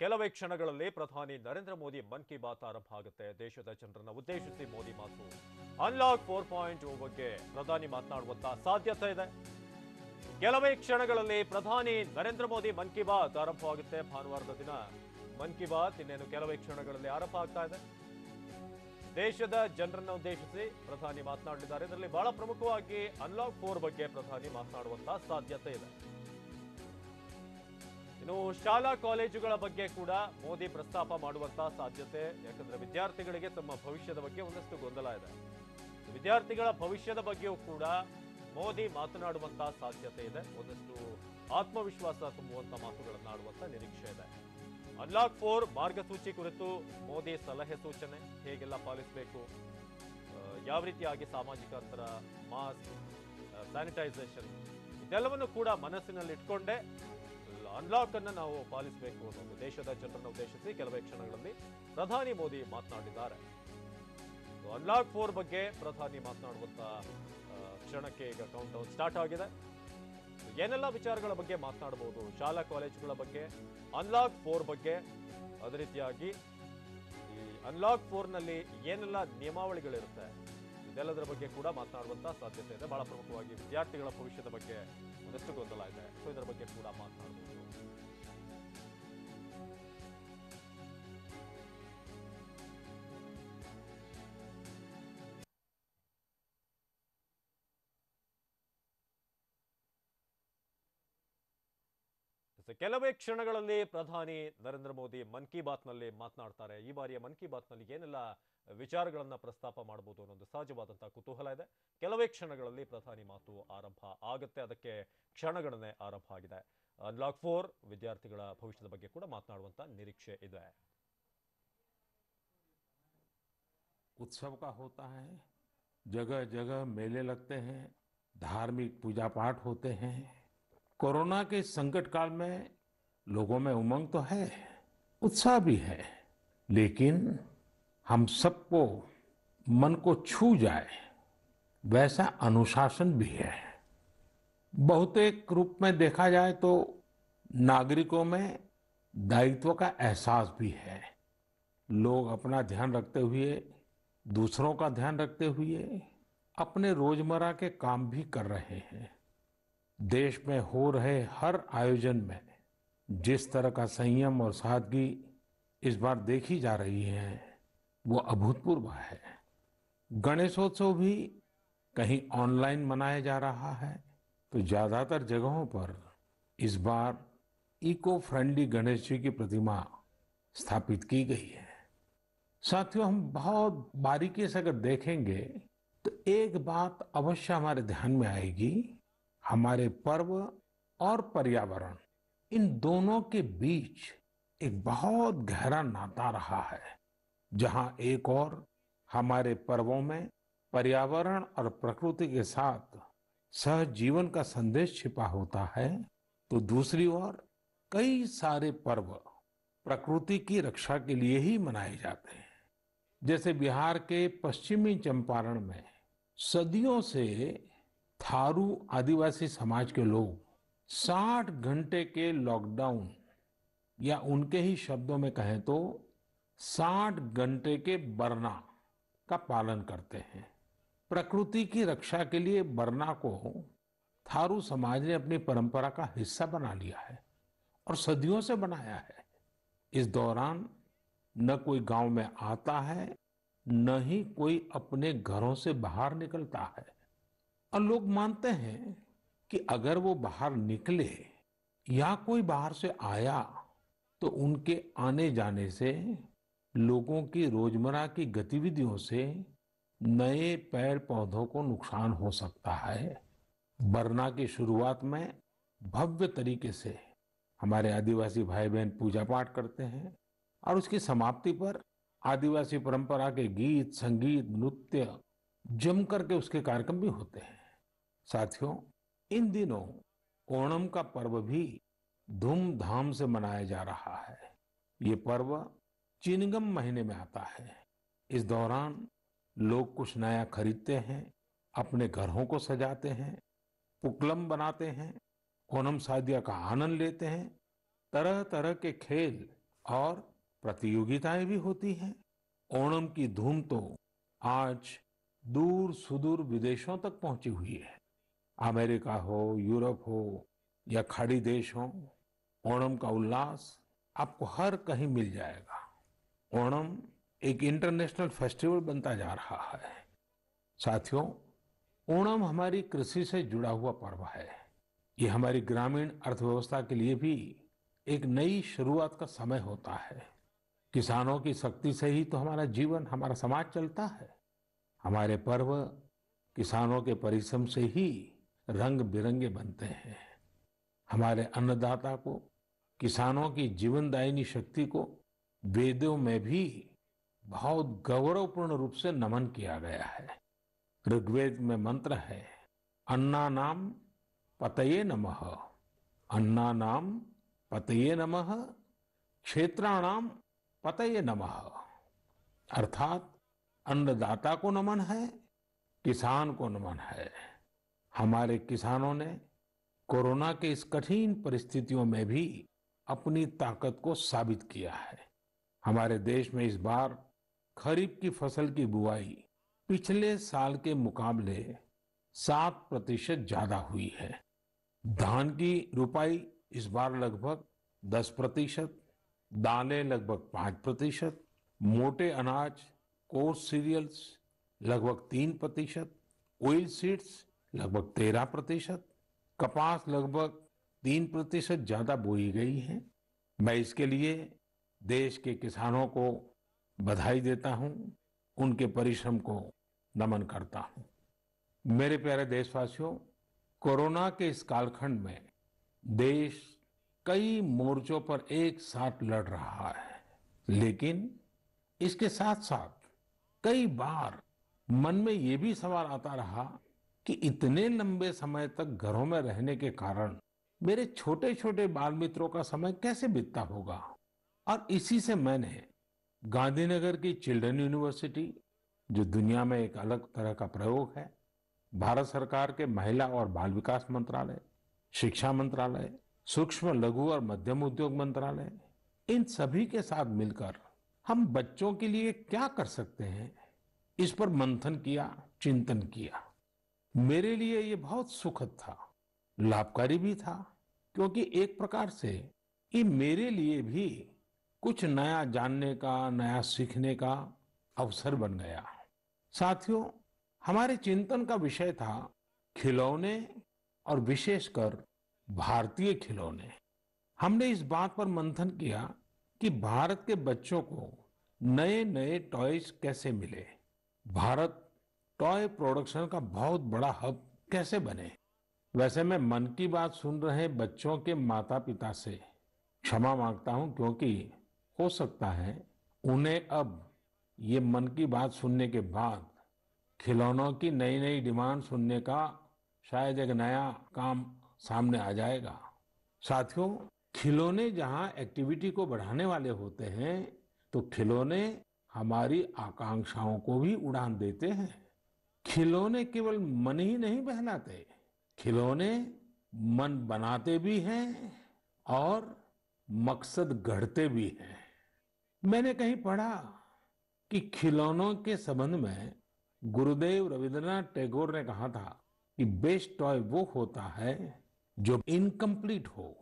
ಕೆಲವೇ ಕ್ಷಣಗಳಲ್ಲಿ ಪ್ರಧಾನಿ ನರೇಂದ್ರ ಮೋದಿ ಮನ್ ಕಿ ಬಾತ್ ಆರಂಭ ಆಗುತ್ತೆ. ದೇಶದ ಜನರನ್ನ ಉದ್ದೇಶಿಸಿ ಮೋದಿ ಮಾತು. ಅನ್ಲಾಕ್ 4.0 ಬಗ್ಗೆ ಪ್ರಧಾನಿ ಮಾತನಾಡುವಂತ ಸಾಧ್ಯತೆ ಇದೆ. ಕೆಲವೇ ಕ್ಷಣಗಳಲ್ಲಿ ಪ್ರಧಾನಿ ನರೇಂದ್ರ ಮೋದಿ ಮನ್ ಕಿ ಬಾತ್ ಆರಂಭವಾಗುತ್ತೆ. ಭಾನುವಾರದ ದಿನ ಮನ್ ಕಿ ಬಾತ್ ಇನ್ನೇನು ಕೆಲವೇ ಕ್ಷಣಗಳಲ್ಲಿ ಆರಂಭ ಆಗ್ತಾ ಇದೆ. ದೇಶದ ಜನರನ್ನ ಉದ್ದೇಶಿಸಿ ಪ್ರಧಾನಿ ಮಾತನಾಡಲಿದ್ದಾರೆ. ಇದರಲ್ಲಿ ಬಹಳ ಪ್ರಮುಖವಾಗಿ ಅನ್ಲಾಕ್ 4 ಬಗ್ಗೆ ಪ್ರಧಾನಿ ಮಾತನಾಡುವಂತ ಸಾಧ್ಯತೆ ಇದೆ. ಇನ್ನು ಶಾಲಾ ಕಾಲೇಜುಗಳ ಬಗ್ಗೆ ಕೂಡ ಮೋದಿ ಪ್ರಸ್ತಾಪ ಮಾಡುವಂತ ಸಾಧ್ಯತೆ. ಯಾಕಂದ್ರೆ ವಿದ್ಯಾರ್ಥಿಗಳಿಗೆ ತಮ್ಮ ಭವಿಷ್ಯದ ಬಗ್ಗೆ ಒಂದಷ್ಟು ಗೊಂದಲ ಇದೆ. ವಿದ್ಯಾರ್ಥಿಗಳ ಭವಿಷ್ಯದ ಬಗ್ಗೆಯೂ ಕೂಡ ಮೋದಿ ಮಾತನಾಡುವಂತ ಸಾಧ್ಯತೆ ಇದೆ. ಒಂದಷ್ಟು ಆತ್ಮವಿಶ್ವಾಸ ತುಂಬುವಂತ ಮಾತುಗಳನ್ನಾಡುವಂತ ನಿರೀಕ್ಷೆ ಇದೆ. ಅನ್ಲಾಕ್ 4 ಮಾರ್ಗಸೂಚಿ ಕುರಿತು ಮೋದಿ ಸಲಹೆ ಸೂಚನೆ ಹೇಗೆಲ್ಲ ಪಾಲಿಸಬೇಕು, ಯಾವ ರೀತಿಯಾಗಿ ಸಾಮಾಜಿಕ ಅಂತರ, ಮಾಸ್ಕ್, ಸ್ಯಾನಿಟೈಸೇಷನ್ ಇದೆಲ್ಲವನ್ನು ಕೂಡ ಮನಸ್ಸಿನಲ್ಲಿ ಇಟ್ಕೊಂಡೇ ಅನ್ಲಾಕ್ ಅನ್ನು ನಾವು ಪಾಲಿಸಬೇಕು ಅನ್ನೋದು ದೇಶದ ಜನರನ್ನು ಉದ್ದೇಶಿಸಿ ಕೆಲವೇ ಕ್ಷಣಗಳಲ್ಲಿ ಪ್ರಧಾನಿ ಮೋದಿ ಮಾತನಾಡಿದ್ದಾರೆ. ಅನ್ಲಾಕ್ 4 ಬಗ್ಗೆ ಪ್ರಧಾನಿ ಮಾತನಾಡುವಂತ ಕ್ಷಣಕ್ಕೆ ಈಗ ಕೌಂಟ್ ಡೌನ್ ಸ್ಟಾರ್ಟ್ ಆಗಿದೆ. ಏನೆಲ್ಲ ವಿಚಾರಗಳ ಬಗ್ಗೆ ಮಾತನಾಡಬಹುದು, ಶಾಲಾ ಕಾಲೇಜುಗಳ ಬಗ್ಗೆ, ಅನ್ಲಾಕ್ 4 ಬಗ್ಗೆ, ಅದೇ ರೀತಿಯಾಗಿ ಈ ಅನ್ಲಾಕ್ 4 ನಲ್ಲಿ ಏನೆಲ್ಲ ನಿಯಮಾವಳಿಗಳಿರುತ್ತೆ ಇದೆಲ್ಲದರ ಬಗ್ಗೆ ಕೂಡ ಮಾತನಾಡುವಂತ ಸಾಧ್ಯತೆ ಇದೆ. ಬಹಳ ಪ್ರಮುಖವಾಗಿ ವಿದ್ಯಾರ್ಥಿಗಳ ಭವಿಷ್ಯದ ಬಗ್ಗೆ ಒಂದಷ್ಟು ಗೊಂದಲ ಇದೆ. ಸೊ ಇದರ ಬಗ್ಗೆ ಕೂಡ ಮಾತನಾಡಬಹುದು. ಕೆಲವೇ ಕ್ಷಣಗಳಲ್ಲಿ ಪ್ರಧಾನಿ ನರೇಂದ್ರ ಮೋದಿ ಮನ್ ಕಿ ಬಾತ್ ನಲ್ಲಿ ಮಾತನಾಡ್ತಾರೆ. ಈ ಬಾರಿಯ ಮನ್ ಕಿ ಬಾತ್ ನಲ್ಲಿ ಏನೆಲ್ಲ ವಿಚಾರಗಳನ್ನ ಪ್ರಸ್ತಾಪ ಮಾಡಬಹುದು ಅನ್ನೋದು ಸಹಜವಾದಂತಹ ಕುತೂಹಲ ಇದೆ. ಕೆಲವೇ ಕ್ಷಣಗಳಲ್ಲಿ ಪ್ರಧಾನಿ ಮಾತು ಆರಂಭ ಆಗುತ್ತೆ. ಅದಕ್ಕೆ ಕ್ಷಣಗಣನೆ ಆರಂಭ ಆಗಿದೆ. ಅನ್ಲಾಕ್ 4 ವಿದ್ಯಾರ್ಥಿಗಳ ಭವಿಷ್ಯದ ಬಗ್ಗೆ ಕೂಡ ಮಾತನಾಡುವಂತ ನಿರೀಕ್ಷೆ ಇದೆ. उत्सव का होता है, जगह जगह मेले लगते हैं, धार्मिक पूजा पाठ होते हैं। कोरोना के संकट काल में लोगों में उमंग तो है, उत्साह भी है, लेकिन हम सबको मन को छू जाए वैसा अनुशासन भी है। बहुतेक रूप में देखा जाए तो नागरिकों में दायित्व का एहसास भी है। लोग अपना ध्यान रखते हुए, दूसरों का ध्यान रखते हुए अपने रोजमर्रा के काम भी कर रहे हैं। देश में हो रहे हर आयोजन में जिस तरह का संयम और सादगी इस बार देखी जा रही है वो अभूतपूर्व है। गणेशोत्सव भी कहीं ऑनलाइन मनाया जा रहा है तो ज्यादातर जगहों पर इस बार इको फ्रेंडली गणेश जी की प्रतिमा स्थापित की गई है। साथियों, हम बहुत बारीकी से अगर देखेंगे तो एक बात अवश्य हमारे ध्यान में आएगी। हमारे पर्व और पर्यावरण, इन दोनों के बीच एक बहुत गहरा नाता रहा है। जहां एक और हमारे पर्वों में पर्यावरण और प्रकृति के साथ सहजीवन का संदेश छिपा होता है, तो दूसरी ओर कई सारे पर्व प्रकृति की रक्षा के लिए ही मनाए जाते हैं। जैसे बिहार के पश्चिमी चंपारण में सदियों से थारू आदिवासी समाज के लोग 60 घंटे के लॉकडाउन, या उनके ही शब्दों में कहें तो 60 घंटे के बरना का पालन करते हैं। प्रकृति की रक्षा के लिए बरना को थारू समाज ने अपनी परंपरा का हिस्सा बना लिया है और सदियों से बनाया है। इस दौरान न कोई गांव में आता है, न ही कोई अपने घरों से बाहर निकलता है। और लोग मानते हैं कि अगर वो बाहर निकले या कोई बाहर से आया तो उनके आने जाने से लोगों की रोजमर्रा की गतिविधियों से नए पेड़ पौधों को नुकसान हो सकता है। बरना की शुरुआत में भव्य तरीके से हमारे आदिवासी भाई बहन पूजा पाठ करते हैं और उसकी समाप्ति पर आदिवासी परंपरा के गीत, संगीत, नृत्य जम करके उसके कार्यक्रम भी होते हैं। साथियों, इन दिनों ओणम का पर्व भी धूमधाम से मनाया जा रहा है। ये पर्व चिनगम महीने में आता है। इस दौरान लोग कुछ नया खरीदते हैं, अपने घरों को सजाते हैं, पुक्लम बनाते हैं, ओणम सादिया का आनंद लेते हैं। तरह तरह के खेल और प्रतियोगिताएं भी होती हैं। ओणम की धूम तो आज दूर सुदूर विदेशों तक पहुंची हुई है। अमेरिका हो, यूरोप हो या खाड़ी देश हो, ओणम का उल्लास आपको हर कहीं मिल जाएगा। ओणम एक इंटरनेशनल फेस्टिवल बनता जा रहा है। साथियों, ओणम हमारी कृषि से जुड़ा हुआ पर्व है। ये हमारी ग्रामीण अर्थव्यवस्था के लिए भी एक नई शुरुआत का समय होता है। किसानों की शक्ति से ही तो हमारा जीवन, हमारा समाज चलता है। हमारे पर्व किसानों के परिश्रम से ही रंग बिरंगे बनते हैं। हमारे अन्नदाता को, किसानों की जीवनदायिनी शक्ति को वेदों में भी बहुत गौरवपूर्ण रूप से नमन किया गया है। ऋग्वेद में मंत्र है, अन्ना नाम पतये नमः, अन्ना नाम पतये नमः, क्षेत्राणाम पतये नमः। अर्थात अन्नदाता को नमन है, किसान को नमन है। हमारे किसानों ने कोरोना के इस कठिन परिस्थितियों में भी अपनी ताकत को साबित किया है। हमारे देश में इस बार खरीफ की फसल की बुआई पिछले साल के मुकाबले 7% ज्यादा हुई है। धान की रुपाई इस बार लगभग 10%, दालें लगभग 5%, मोटे अनाज, कोर्स सीरियल्स लगभग 3%, ऑयल सीड्स लगभग 13%, कपास लगभग 3% ज्यादा बोई गई है। मैं इसके लिए देश के किसानों को बधाई देता हूं, उनके परिश्रम को नमन करता हूं। मेरे प्यारे देशवासियों, कोरोना के इस कालखंड में देश कई मोर्चों पर एक साथ लड़ रहा है, लेकिन इसके साथ साथ कई बार मन में ये भी सवाल आता रहा कि इतने लंबे समय तक घरों में रहने के कारण मेरे छोटे छोटे बाल मित्रों का समय कैसे बीतता होगा। और इसी से मैंने गांधीनगर की चिल्ड्रन यूनिवर्सिटी, जो दुनिया में एक अलग तरह का प्रयोग है, भारत सरकार के महिला और बाल विकास मंत्रालय, शिक्षा मंत्रालय, सूक्ष्म लघु और मध्यम उद्योग मंत्रालय, इन सभी के साथ मिलकर हम बच्चों के लिए क्या कर सकते हैं, इस पर मंथन किया, चिंतन किया। मेरे लिए ये बहुत सुखद था, लाभकारी भी था, क्योंकि एक प्रकार से ये मेरे लिए भी कुछ नया जानने का, नया सीखने का अवसर बन गया। साथियों, हमारे चिंतन का विषय था खिलौने और विशेषकर भारतीय खिलौने। हमने इस बात पर मंथन किया कि भारत के बच्चों को नए नए टॉयज कैसे मिले, भारत टॉय प्रोडक्शन का बहुत बड़ा हब कैसे बने। वैसे मैं मन की बात सुन रहे बच्चों के माता पिता से क्षमा मांगता हूं, क्योंकि हो सकता है उन्हें अब ये मन की बात सुनने के बाद खिलौनों की नई नई डिमांड सुनने का शायद एक नया काम सामने आ जाएगा। साथियों, खिलौने जहां एक्टिविटी को बढ़ाने वाले होते हैं, तो खिलौने हमारी आकांक्षाओं को भी उड़ान देते हैं। खिलौने केवल मन ही नहीं बहलाते, खिलौने मन बनाते भी हैं और मकसद गढ़ते भी हैं। मैंने कहीं पढ़ा कि खिलौनों के संबंध में गुरुदेव रविंद्रनाथ टैगोर ने कहा था कि बेस्ट टॉय वो होता है जो इनकम्प्लीट हो,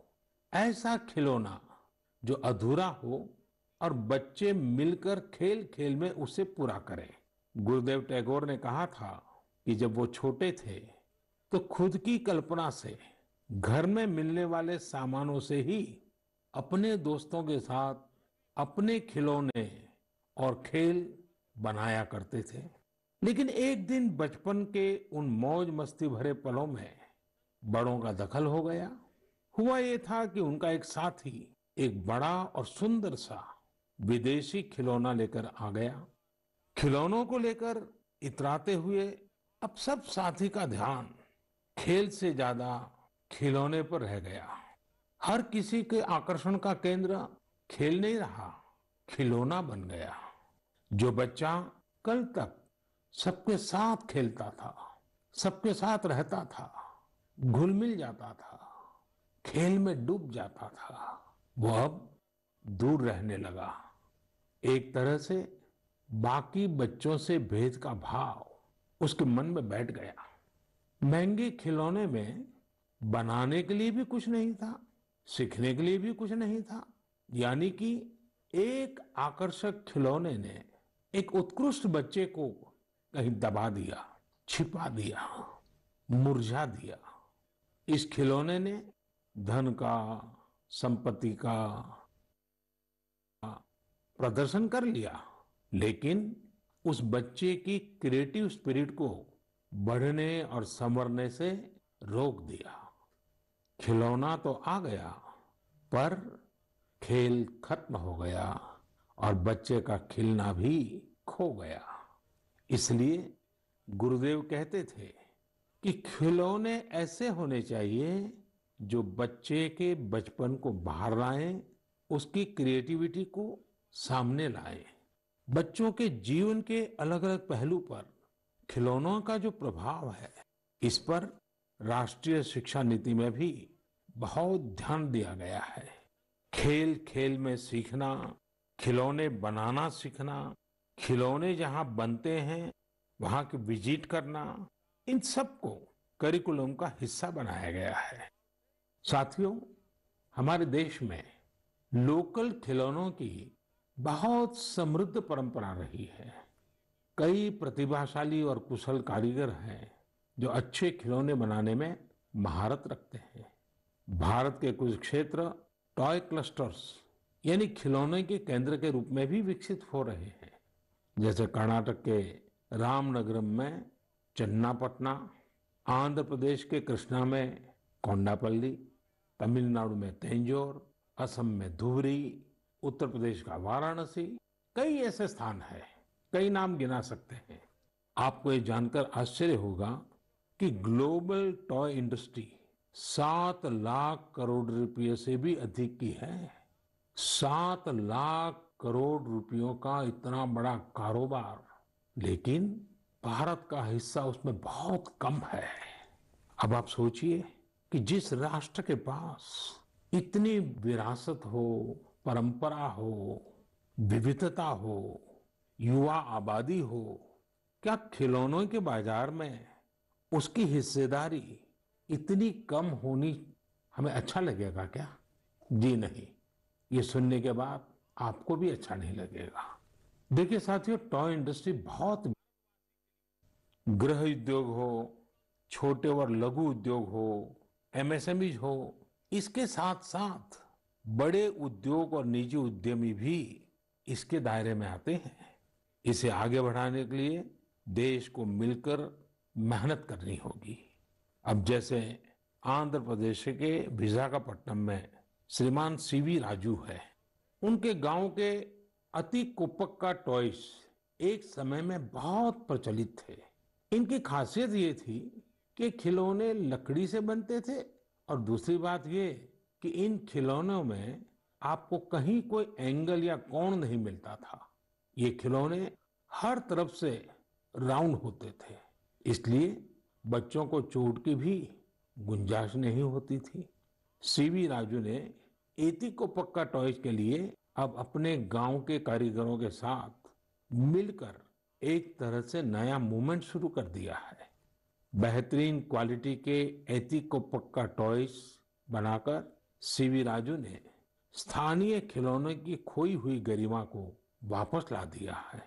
ऐसा खिलौना जो अधूरा हो और बच्चे मिलकर खेल खेल में उसे पूरा करें। गुरुदेव टैगोर ने कहा था कि जब वो छोटे थे तो खुद की कल्पना से घर में मिलने वाले सामानों से ही अपने दोस्तों के साथ अपने खिलौने और खेल बनाया करते थे। लेकिन एक दिन बचपन के उन मौज मस्ती भरे पलों में बड़ों का दखल हो गया। हुआ ये था कि उनका एक साथी एक बड़ा और सुंदर सा विदेशी खिलौना लेकर आ गया। खिलौनों को लेकर इतराते हुए अब सब साथी का ध्यान खेल से ज्यादा खिलौने पर रह गया। हर किसी के आकर्षण का केंद्र खेल नहीं रहा, खिलौना बन गया। जो बच्चा कल तक सबके साथ खेलता था, सबके साथ रहता था, घुल मिल जाता था, खेल में डूब जाता था, वो अब दूर रहने लगा। एक तरह से बाकी बच्चों से भेद का भाव उसके मन में बैठ गया। महंगे खिलौने में बनाने के लिए भी कुछ नहीं था, सीखने के लिए भी कुछ नहीं था। यानी कि एक आकर्षक खिलौने ने एक उत्कृष्ट बच्चे को कहीं दबा दिया, छिपा दिया, मुरझा दिया। इस खिलौने ने धन का, संपत्ति का प्रदर्शन कर लिया, लेकिन उस बच्चे की क्रिएटिव स्पिरिट को बढ़ने और संवरने से रोक दिया। खिलौना तो आ गया, पर खेल खत्म हो गया और बच्चे का खिलना भी खो गया। इसलिए गुरुदेव कहते थे कि खिलौने ऐसे होने चाहिए जो बच्चे के बचपन को बाहर लाएं, उसकी क्रिएटिविटी को सामने लाएं। बच्चों के जीवन के अलग अलग पहलू पर खिलौनों का जो प्रभाव है, इस पर राष्ट्रीय शिक्षा नीति में भी बहुत ध्यान दिया गया है। खेल खेल में सीखना, खिलौने बनाना सीखना, खिलौने जहां बनते हैं वहां की विजिट करना, इन सबको करिकुलम का हिस्सा बनाया गया है। साथियों, हमारे देश में लोकल खिलौनों की बहुत समृद्ध परंपरा रही है। कई प्रतिभाशाली और कुशल कारीगर हैं जो अच्छे खिलौने बनाने में महारत रखते हैं। भारत के कुछ क्षेत्र टॉय क्लस्टर्स यानी खिलौने के केंद्र के रूप में भी विकसित हो रहे हैं। जैसे कर्नाटक के रामनगरम में चन्नापटना, आंध्र प्रदेश के कृष्णा में कोंडापल्ली, तमिलनाडु में तंजौर, असम में धुबरी, उत्तर प्रदेश का वाराणसी, कई ऐसे स्थान हैं, कई नाम गिना सकते हैं। आपको ये जानकर आश्चर्य होगा कि global toy industry 7 lakh crore रुपए से भी अधिक की है। 7 लाख करोड़ रुपयों का इतना बड़ा कारोबार, लेकिन भारत का हिस्सा उसमें बहुत कम है। अब आप सोचिए कि जिस राष्ट्र के पास इतनी विरासत हो, परंपरा हो, विविधता हो, युवा आबादी हो, क्या खिलौनों के बाजार में उसकी हिस्सेदारी इतनी कम होनी हमें अच्छा लगेगा क्या? जी नहीं, ये सुनने के बाद आपको भी अच्छा नहीं लगेगा। देखिए साथियों, टॉय इंडस्ट्री बहुत, गृह उद्योग हो, छोटे और लघु उद्योग हो, एमएसएमई हो, इसके साथ साथ बड़े उद्योग और निजी उद्यमी भी इसके दायरे में आते हैं। इसे आगे बढ़ाने के लिए देश को मिलकर मेहनत करनी होगी। अब जैसे आंध्र प्रदेश के विशाखापट्टनम में श्रीमान सीवी राजू है। उनके गांव के अति कुपक्का टॉयज एक समय में बहुत प्रचलित थे। इनकी खासियत ये थी कि खिलौने लकड़ी से बनते थे और दूसरी बात ये कि इन खिलौनों में आपको कहीं कोई एंगल या कोण नहीं मिलता था। ये खिलौने हर तरफ से राउंड होते थे, इसलिए बच्चों को चोट की भी गुंजाइश नहीं होती थी। सीवी राजू ने एतिको पक्का टॉयज के लिए अब अपने गांव के कारीगरों के साथ मिलकर एक तरह से नया मूवमेंट शुरू कर दिया है। बेहतरीन क्वालिटी के एतिको पक्का टॉयज बनाकर सीवी राजू ने स्थानीय खिलौनों की खोई हुई गरिमा को वापस ला दिया है।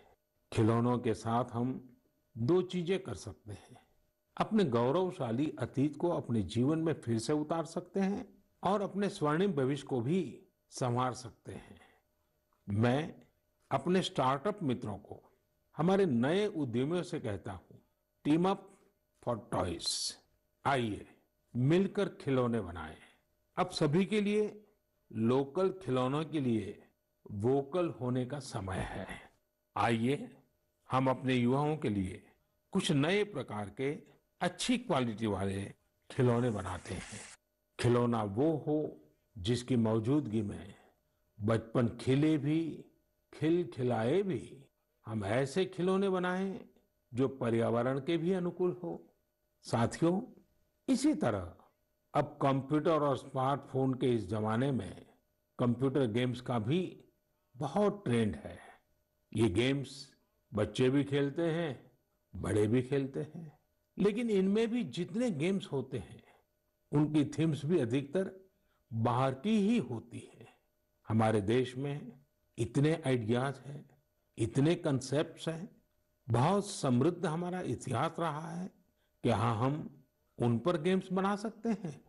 खिलौनों के साथ हम 2 चीजें कर सकते हैं। अपने गौरवशाली अतीत को अपने जीवन में फिर से उतार सकते हैं और अपने स्वर्णिम भविष्य को भी संवार सकते हैं। मैं अपने स्टार्टअप मित्रों को, हमारे नए उद्यमियों से कहता हूं, टीम अप फॉर टॉयज। आइए मिलकर खिलौने बनाएं। अब सभी के लिए लोकल खिलौनों के लिए वोकल होने का समय है। आइए हम अपने युवाओं के लिए कुछ नए प्रकार के अच्छी क्वालिटी वाले खिलौने बनाते हैं। खिलौना वो हो जिसकी मौजूदगी में बचपन खिले भी, खिल खिलाए भी। हम ऐसे खिलौने बनाएं जो पर्यावरण के भी अनुकूल हो। साथियों, इसी तरह अब कंप्यूटर और स्मार्टफोन के इस जमाने में कंप्यूटर गेम्स का भी बहुत ट्रेंड है। ये गेम्स बच्चे भी खेलते हैं, बड़े भी खेलते हैं। लेकिन इनमें भी जितने गेम्स होते हैं, उनकी थीम्स भी अधिकतर बाहर की ही होती है। हमारे देश में इतने आइडियाज हैं, इतने कंसेप्ट्स हैं, बहुत समृद्ध हमारा इतिहास रहा है कि हाँ, हम उन पर गेम्स बना सकते हैं।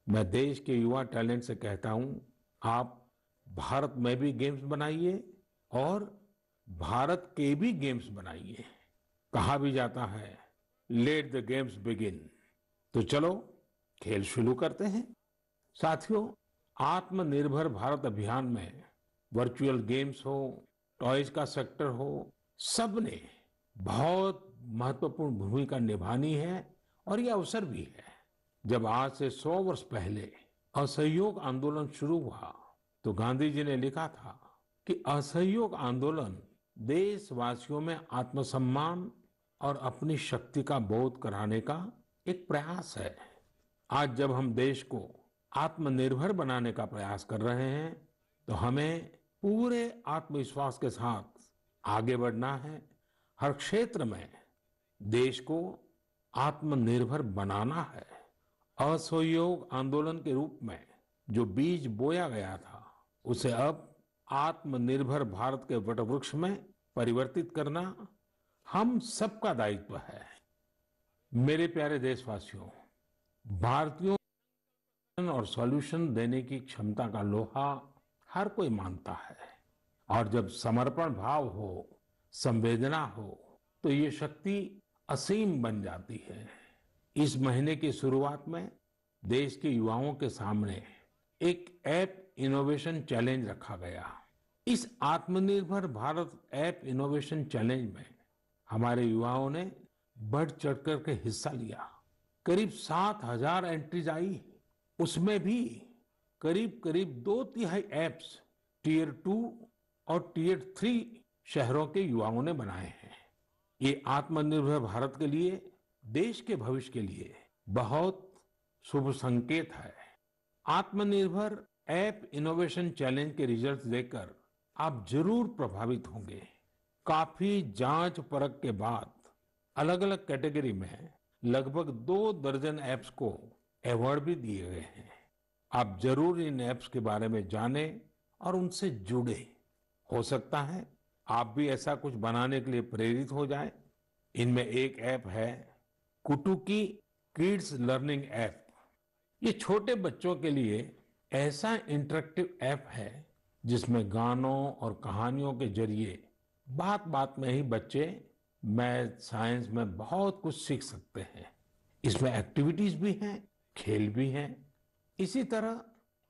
मैं देश के युवा टैलेंट से कहता हूं, आप भारत में भी गेम्स बनाइए और भारत के भी गेम्स बनाइए। कहा भी जाता है, लेट द गेम्स बिगिन। तो चलो खेल शुरू करते हैं। साथियों, आत्मनिर्भर भारत अभियान में वर्चुअल गेम्स हो, टॉयज का सेक्टर हो, सबने बहुत महत्वपूर्ण भूमिका निभानी है और ये अवसर भी है। जब आज से 100 वर्ष पहले असहयोग आंदोलन शुरू हुआ तो गांधी जी ने लिखा था कि असहयोग आंदोलन देशवासियों में आत्मसम्मान और अपनी शक्ति का बोध कराने का एक प्रयास है। आज जब हम देश को आत्मनिर्भर बनाने का प्रयास कर रहे हैं तो हमें पूरे आत्मविश्वास के साथ आगे बढ़ना है। हर क्षेत्र में देश को आत्मनिर्भर बनाना है। असहयोग आंदोलन के रूप में जो बीज बोया गया था, उसे अब आत्मनिर्भर भारत के वटवृक्ष में परिवर्तित करना हम सबका दायित्व है। मेरे प्यारे देशवासियों, भारतीयों और सॉल्यूशन देने की क्षमता का लोहा हर कोई मानता है और जब समर्पण भाव हो, संवेदना हो, तो ये शक्ति असीम बन जाती है। इस महीने की शुरुआत में देश के युवाओं के सामने एक ऐप इनोवेशन चैलेंज रखा गया। इस आत्मनिर्भर भारत ऐप इनोवेशन चैलेंज में हमारे युवाओं ने बढ़ चढ़कर के हिस्सा लिया। करीब 7,000 एंट्रीज आई। उसमें भी करीब करीब 2/3 ऐप्स टियर 2 और टियर 3 शहरों के युवाओं ने बनाए हैं। ये आत्मनिर्भर भारत के लिए, देश के भविष्य के लिए बहुत शुभ संकेत है। आत्मनिर्भर ऐप इनोवेशन चैलेंज के रिजल्ट देखकर आप जरूर प्रभावित होंगे। काफी जांच परख के बाद अलग अलग कैटेगरी में लगभग 2 दर्जन ऐप्स को अवार्ड भी दिए गए हैं। आप जरूर इन ऐप्स के बारे में जानें और उनसे जुड़े। हो सकता है आप भी ऐसा कुछ बनाने के लिए प्रेरित हो जाए। इनमें एक ऐप है कुटुकी किड्स लर्निंग ऐप। ये छोटे बच्चों के लिए ऐसा इंटरेक्टिव ऐप है जिसमें गानों और कहानियों के जरिए बात बात में ही बच्चे मैथ, साइंस में बहुत कुछ सीख सकते हैं। इसमें एक्टिविटीज भी हैं, खेल भी हैं। इसी तरह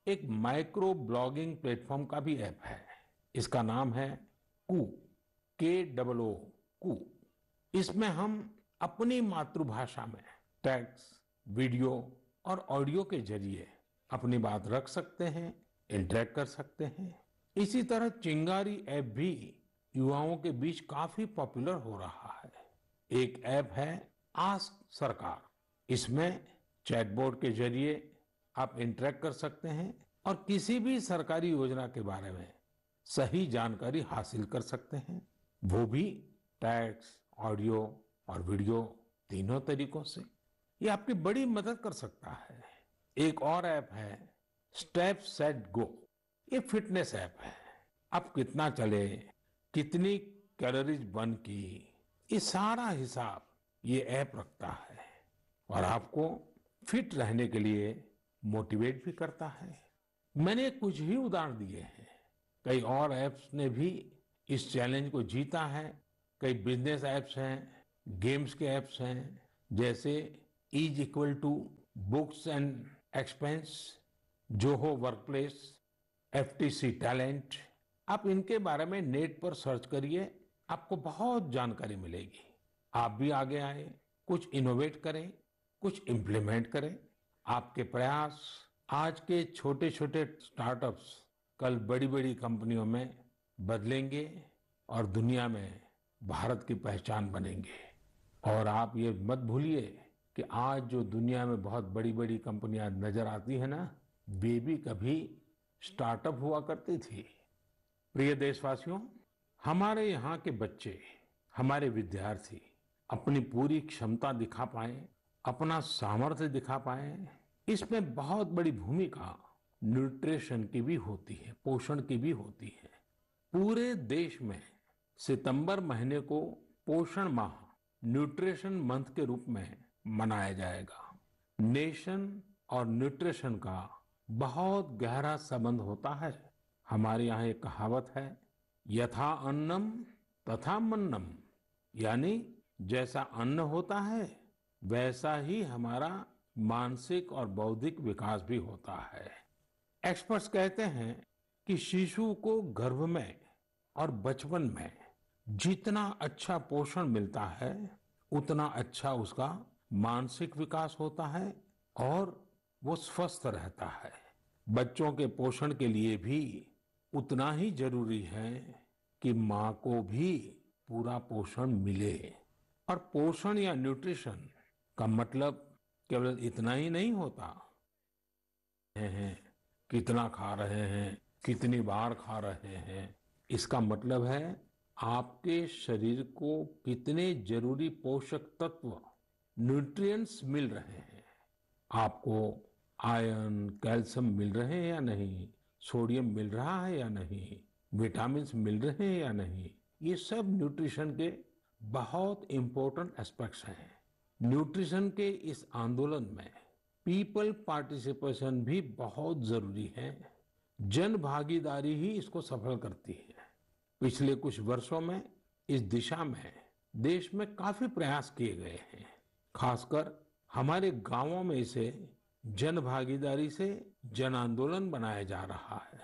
एक माइक्रो ब्लॉगिंग प्लेटफॉर्म का भी ऐप है। इसका नाम है कू, KOO कू। इसमें हम अपनी मातृभाषा में टेक्स्ट, वीडियो और ऑडियो के जरिए अपनी बात रख सकते हैं, इंटरेक्ट कर सकते हैं। इसी तरह चिंगारी ऐप भी युवाओं के बीच काफी पॉपुलर हो रहा है। एक ऐप है आस्क सरकार। इसमें चैटबॉट के जरिए आप इंटरेक्ट कर सकते हैं और किसी भी सरकारी योजना के बारे में सही जानकारी हासिल कर सकते हैं, वो भी टेक्स्ट, ऑडियो और वीडियो तीनों तरीकों से। ये आपकी बड़ी मदद कर सकता है। एक और ऐप है स्टेप सेट गो। ये फिटनेस ऐप है। आप कितना चले, कितनी कैलोरीज बर्न की, ये सारा हिसाब ये ऐप रखता है और आपको फिट रहने के लिए मोटिवेट भी करता है। मैंने कुछ ही उदाहरण दिए हैं। कई और ऐप्स ने भी इस चैलेंज को जीता है। कई बिजनेस ऐप्स हैं, गेम्स के ऐप्स हैं, जैसे is equal to books and expense, Zoho workplace, FTC talent. आप इनके बारे में नेट पर सर्च करिए, आपको बहुत जानकारी मिलेगी। आप भी आगे आए, कुछ इनोवेट करें, कुछ इम्प्लीमेंट करें। आपके प्रयास आज के छोटे छोटे स्टार्टअप्स कल बड़ी बड़ी कंपनियों में बदलेंगे और दुनिया में भारत की पहचान बनेंगे। और आप ये मत भूलिए कि आज जो दुनिया में बहुत बड़ी बड़ी कंपनियां नजर आती है ना, वे भी कभी स्टार्टअप हुआ करती थी। प्रिय देशवासियों, हमारे यहाँ के बच्चे, हमारे विद्यार्थी अपनी पूरी क्षमता दिखा पाए, अपना सामर्थ्य दिखा पाए, इसमें बहुत बड़ी भूमिका न्यूट्रिशन की भी होती है, पोषण की भी होती है। पूरे देश में सितंबर महीने को पोषण माह, न्यूट्रिशन मंथ के रूप में मनाया जाएगा। नेशन और न्यूट्रिशन का बहुत गहरा संबंध होता है। हमारे यहाँ एक कहावत है, यथा अन्नम तथा मन्नम, यानी जैसा अन्न होता है वैसा ही हमारा मानसिक और बौद्धिक विकास भी होता है। एक्सपर्ट्स कहते हैं कि शिशु को गर्भ में और बचपन में जितना अच्छा पोषण मिलता है उतना अच्छा उसका मानसिक विकास होता है और वो स्वस्थ रहता है। बच्चों के पोषण के लिए भी उतना ही जरूरी है कि माँ को भी पूरा पोषण मिले। और पोषण या न्यूट्रिशन का मतलब केवल इतना ही नहीं होता है कितना खा रहे हैं, कितनी बार खा रहे हैं। इसका मतलब है आपके शरीर को कितने जरूरी पोषक तत्व, न्यूट्रिएंट्स मिल रहे हैं। आपको आयरन, कैल्शियम मिल रहे हैं या नहीं, सोडियम मिल रहा है या नहीं, विटामिन मिल रहे हैं या नहीं, ये सब न्यूट्रिशन के बहुत इंपॉर्टेंट एस्पेक्ट्स हैं। न्यूट्रिशन के इस आंदोलन में पीपल पार्टिसिपेशन भी बहुत जरूरी है। जन भागीदारी ही इसको सफल करती है। पिछले कुछ वर्षों में इस दिशा में देश में काफी प्रयास किए गए हैं। खासकर हमारे गांवों में इसे जन भागीदारी से जन आंदोलन बनाया जा रहा है।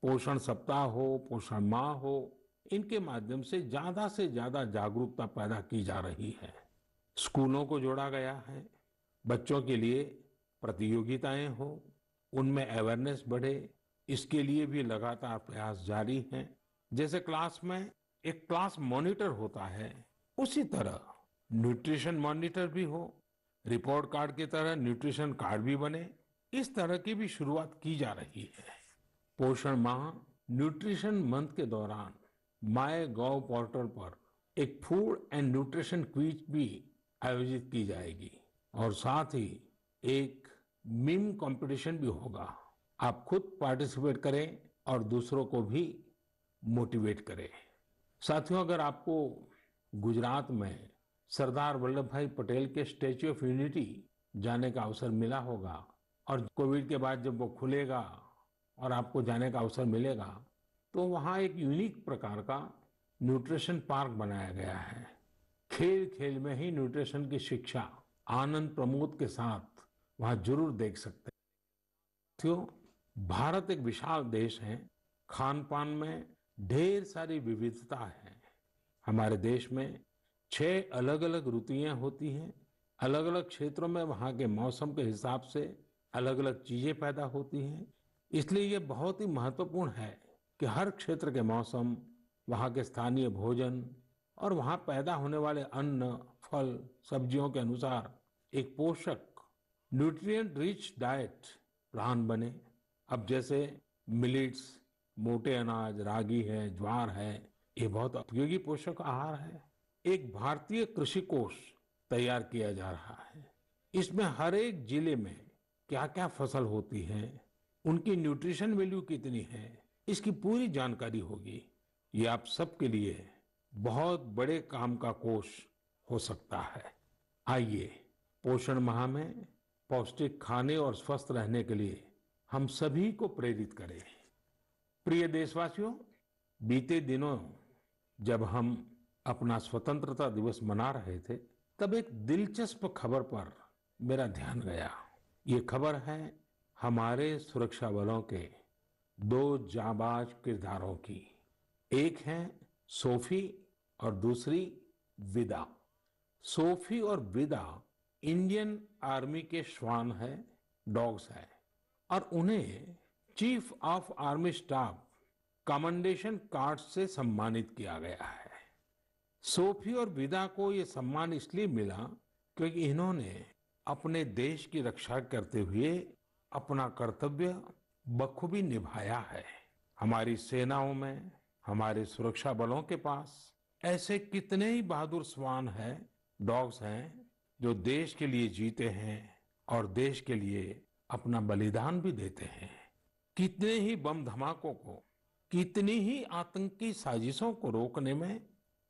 पोषण सप्ताह हो, पोषण माह हो, इनके माध्यम से ज्यादा जागरूकता पैदा की जा रही है। स्कूलों को जोड़ा गया है, बच्चों के लिए प्रतियोगिताएं हो, उनमें अवेयरनेस बढ़े, इसके लिए भी लगातार प्रयास जारी हैं। जैसे क्लास में एक क्लास मॉनिटर होता है, उसी तरह न्यूट्रिशन मॉनिटर भी हो, रिपोर्ट कार्ड की तरह न्यूट्रिशन कार्ड भी बने, इस तरह की भी शुरुआत की जा रही है। पोषण माह, न्यूट्रिशन मंथ के दौरान माय गॉव पोर्टल पर एक फूड एंड न्यूट्रिशन क्विज भी आयोजित की जाएगी और साथ ही एक मीम कंपटीशन भी होगा। आप खुद पार्टिसिपेट करें और दूसरों को भी मोटिवेट करें। साथियों, अगर आपको गुजरात में सरदार वल्लभ भाई पटेल के स्टैच्यू ऑफ यूनिटी जाने का अवसर मिला होगा और कोविड के बाद जब वो खुलेगा और आपको जाने का अवसर मिलेगा, तो वहाँ एक यूनिक प्रकार का न्यूट्रिशन पार्क बनाया गया है। खेल खेल में ही न्यूट्रिशन की शिक्षा आनंद प्रमोद के साथ वहाँ जरूर देख सकते हैं। साथियों, भारत एक विशाल देश है। खान पान में ढेर सारी विविधता है। हमारे देश में 6 अलग अलग ऋतुएं होती हैं। अलग अलग क्षेत्रों में वहाँ के मौसम के हिसाब से अलग अलग चीजें पैदा होती हैं। इसलिए ये बहुत ही महत्वपूर्ण है कि हर क्षेत्र के मौसम, वहाँ के स्थानीय भोजन और वहाँ पैदा होने वाले अन्न, फल, सब्जियों के अनुसार एक पोषक, न्यूट्रिएंट रिच डाइट प्लान बने। अब जैसे मिलेट्स, मोटे अनाज, रागी है, ज्वार है, ये बहुत उपयोगी पोषक आहार है। एक भारतीय कृषि कोष तैयार किया जा रहा है। इसमें हर एक जिले में क्या क्या फसल होती है, उनकी न्यूट्रिशन वैल्यू कितनी है, इसकी पूरी जानकारी होगी। ये आप सबके लिए बहुत बड़े काम का कोष हो सकता है। आइए, पोषण माह में पौष्टिक खाने और स्वस्थ रहने के लिए हम सभी को प्रेरित करें। प्रिय देशवासियों, बीते दिनों जब हम अपना स्वतंत्रता दिवस मना रहे थे, तब एक दिलचस्प खबर पर मेरा ध्यान गया। ये खबर है हमारे सुरक्षा बलों के 2 जाबाज किरदारों की। एक है सोफी और दूसरी विदा। सोफी और विदा इंडियन आर्मी के श्वान है, डॉग्स है, और उन्हें chief of army staff commendation card से सम्मानित किया गया है। सोफी और विदा को ये सम्मान इसलिए मिला क्योंकि इन्होंने अपने देश की रक्षा करते हुए अपना कर्तव्य बखूबी निभाया है। हमारी सेनाओं में, हमारे सुरक्षा बलों के पास ऐसे कितने ही बहादुर श्वान हैं, डॉग्स हैं, जो देश के लिए जीते हैं और देश के लिए अपना बलिदान भी देते हैं। कितने ही बम धमाकों को, कितनी ही आतंकी साजिशों को रोकने में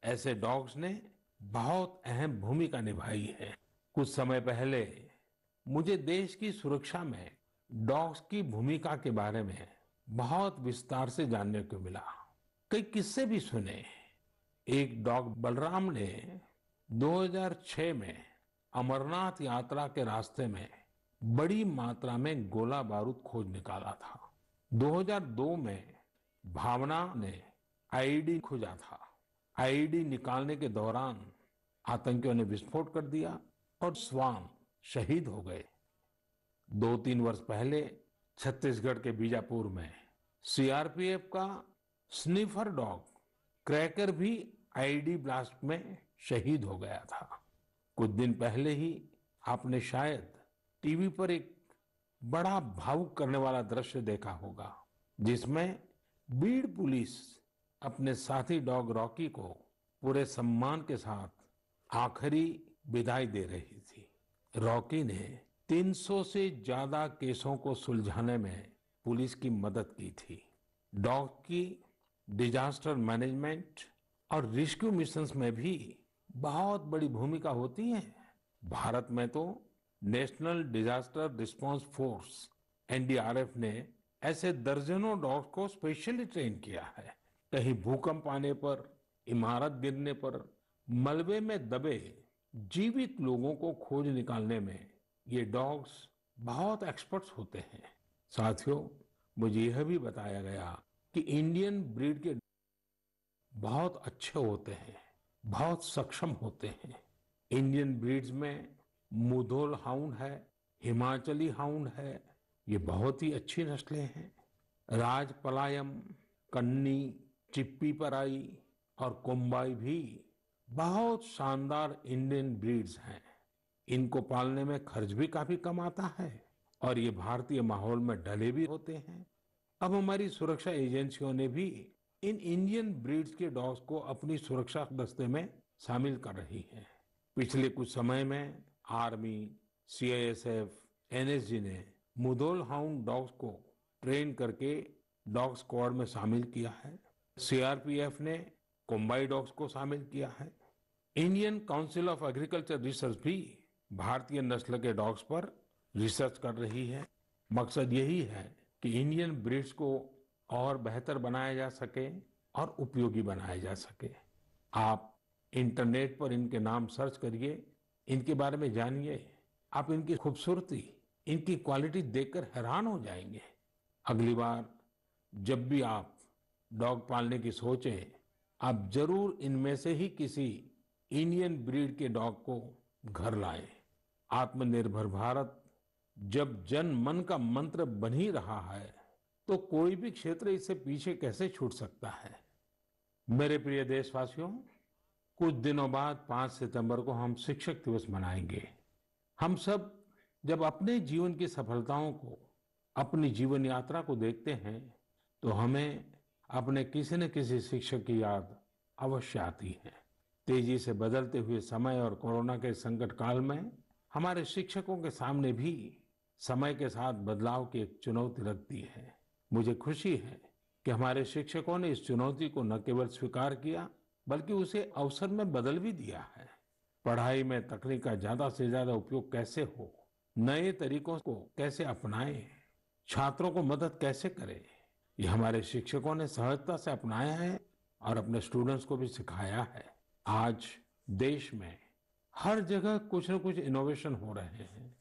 ऐसे डॉग्स ने बहुत अहम भूमिका निभाई है। कुछ समय पहले मुझे देश की सुरक्षा में डॉग्स की भूमिका के बारे में बहुत विस्तार से जानने को मिला। कई किस्से भी सुने। एक डॉग बलराम ने 2006 में अमरनाथ यात्रा के रास्ते में बड़ी मात्रा में गोला बारूद खोज निकाला था। 2002 में भावना ने आईईडी खोजा था। आईईडी निकालने के दौरान आतंकियों ने विस्फोट कर दिया और श्वान शहीद हो गए। 2-3 वर्ष पहले छत्तीसगढ़ के बीजापुर में सीआरपीएफ का स्निफर डॉग क्रैकर भी आईईडी ब्लास्ट में शहीद हो गया था। कुछ दिन पहले ही आपने शायद टीवी पर एक बड़ा भावुक करने वाला दृश्य देखा होगा, जिसमें बीड़ पुलिस अपने साथी डॉग रॉकी को पूरे सम्मान के साथ आखिरी विदाई दे रही थी। रॉकी ने 300 से ज्यादा केसों को सुलझाने में पुलिस की मदद की थी। डॉग की डिजास्टर मैनेजमेंट और रेस्क्यू मिशंस में भी बहुत बड़ी भूमिका होती है। भारत में तो national disaster response force NDRF ने ऐसे दर्जनों डॉग्स को स्पेशली ट्रेन किया है। कहीं भूकंप आने पर, इमारत गिरने पर, मलबे में दबे जीवित लोगों को खोज निकालने में ये डॉग्स बहुत एक्सपर्ट्स होते हैं। साथियों, मुझे यह भी बताया गया कि इंडियन ब्रीड के बहुत अच्छे होते हैं, बहुत सक्षम होते हैं। इंडियन ब्रीड्स में मुधोल हाउंड है, हिमाचली हाउंड है, ये बहुत ही अच्छी नस्लें हैं। राजपलायम, कन्नी, चिप्पी पराई और कोम्बाई भी बहुत शानदार इंडियन ब्रीड्स हैं। इनको पालने में खर्च भी काफी कम आता है और ये भारतीय माहौल में ढले भी होते हैं। अब हमारी सुरक्षा एजेंसियों ने भी इन इंडियन ब्रीड्स के डॉग्स को अपनी सुरक्षा दस्ते में शामिल कर रही है। पिछले कुछ समय में आर्मी, सीआईएसएफ, एनएसजी ने मुधोल हाउंड डॉग्स को ट्रेन करके डॉग स्क्वाड में शामिल किया है। सीआरपीएफ ने कोम्बाई डॉग्स को शामिल किया है। Indian council of agriculture research भी भारतीय नस्ल के डॉग्स पर रिसर्च कर रही है। मकसद यही है कि इंडियन ब्रीड्स को और बेहतर बनाया जा सके और उपयोगी बनाया जा सके। आप इंटरनेट पर इनके नाम सर्च करिए, इनके बारे में जानिए। आप इनकी खूबसूरती, इनकी क्वालिटी देखकर हैरान हो जाएंगे। अगली बार जब भी आप डॉग पालने की सोचें, आप जरूर इनमें से ही किसी इंडियन ब्रीड के डॉग को घर लाएं। आत्मनिर्भर भारत जब जन मन का मंत्र बन ही रहा है, तो कोई भी क्षेत्र इससे पीछे कैसे छूट सकता है। मेरे प्रिय देशवासियों, कुछ दिनों बाद 5 सितंबर को हम शिक्षक दिवस मनाएंगे। हम सब जब अपने जीवन की सफलताओं को, अपनी जीवन यात्रा को देखते हैं, तो हमें अपने किसी न किसी शिक्षक की याद अवश्य आती है। तेजी से बदलते हुए समय और कोरोना के संकट काल में हमारे शिक्षकों के सामने भी समय के साथ बदलाव की एक चुनौती रख दी है। मुझे खुशी है कि हमारे शिक्षकों ने इस चुनौती को न केवल स्वीकार किया, बल्कि उसे अवसर में बदल भी दिया है। पढ़ाई में तकनीक का ज्यादा से ज्यादा उपयोग कैसे हो, नए तरीकों को कैसे अपनाएं, छात्रों को मदद कैसे करें, ये हमारे शिक्षकों ने सहजता से अपनाया है और अपने स्टूडेंट्स को भी सिखाया है। आज देश में हर जगह कुछ न कुछ इनोवेशन हो रहे हैं।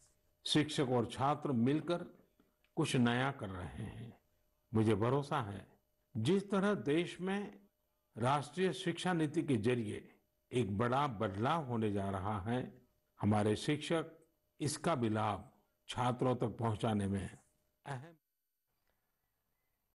शिक्षक और छात्र मिलकर कुछ नया कर रहे हैं। मुझे भरोसा है, जिस तरह देश में राष्ट्रीय शिक्षा नीति के जरिए एक बड़ा बदलाव होने जा रहा है, हमारे शिक्षक इसका भी लाभ छात्रों तक पहुंचाने में अहम